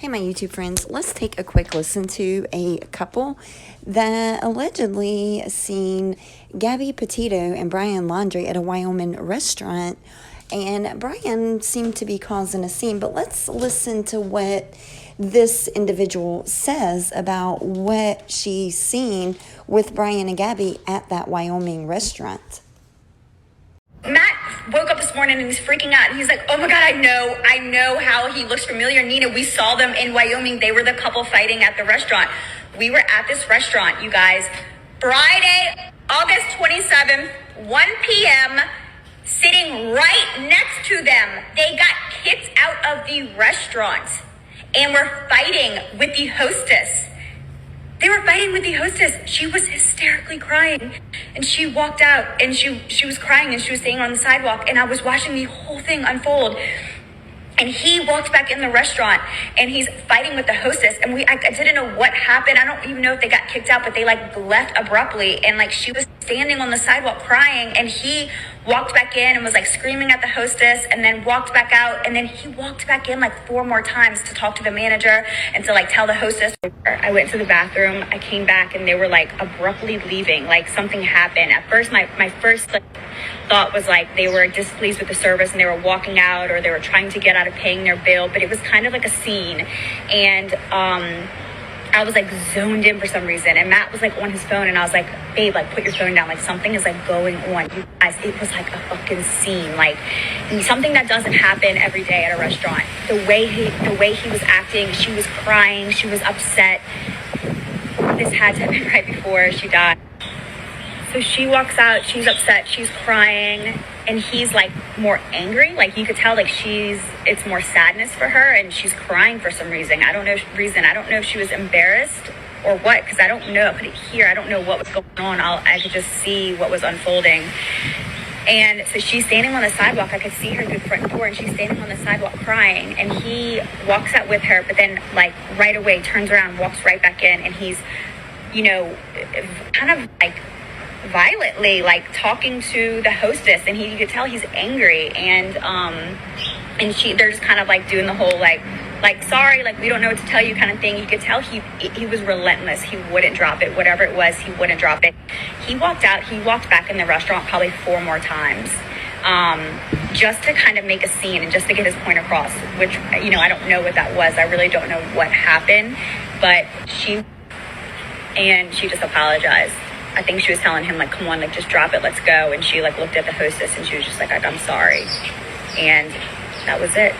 Hey, my YouTube friends, let's take a quick listen to a couple that allegedly seen Gabby Petito and Brian Laundrie at a Wyoming restaurant. And Brian seemed to be causing a scene, but let's listen to what this individual says about what she's seen with Brian and Gabby at that Wyoming restaurant. Matt woke up this morning and he's freaking out. He's like, oh my God, I know how he looks familiar. Nina, we saw them in Wyoming. They were the couple fighting at the restaurant. We were at this restaurant, you guys, Friday, August 27th, 1 p.m., sitting right next to them. They got kicked out of the restaurant and were fighting with the hostess. They were fighting with the hostess. She was hysterically crying. And she walked out and she was crying and she was staying on the sidewalk. And I was watching the whole thing unfold. And he walked back in the restaurant and he's fighting with the hostess. And I didn't know what happened. I don't even know if they got kicked out, but they left abruptly. And she was standing on the sidewalk crying and he walked back in and was screaming at the hostess and then walked back out. And then he walked back in 4 more times to talk to the manager and to tell the hostess. I went to the bathroom. I came back and they were abruptly leaving. Something happened. At first, my first thought was they were displeased with the service and they were walking out or they were trying to get out of paying their bill, but it was kind of a scene. And I was zoned in for some reason, and Matt was on his phone, and I was like, babe, put your phone down, something is going on. You guys, it was a fucking scene, something that doesn't happen every day at a restaurant. The way he was acting, she was crying, she was upset. This had to have been right before she died. So she walks out, she's upset, she's crying, and he's more angry. You could tell it's more sadness for her, and she's crying for some reason. I don't know if she was embarrassed or what, because I don't know. I couldn't hear. I don't know what was going on. I could just see what was unfolding. And so she's standing on the sidewalk. I could see her through the front door, and she's standing on the sidewalk crying, and he walks out with her, but then right away turns around, walks right back in, and he's, kind of violently talking to the hostess, and you could tell he's angry, and they're just kind of doing the whole sorry, we don't know what to tell you kind of thing. You could tell he was relentless. He wouldn't drop it. Whatever it was, he wouldn't drop it. He walked out. He walked back in the restaurant probably 4 more times, just to kind of make a scene and just to get his point across, which I don't know what that was. I really don't know what happened, but she just apologized. I think she was telling him, come on, just drop it, let's go. And she, looked at the hostess and she was just I'm sorry. And that was it.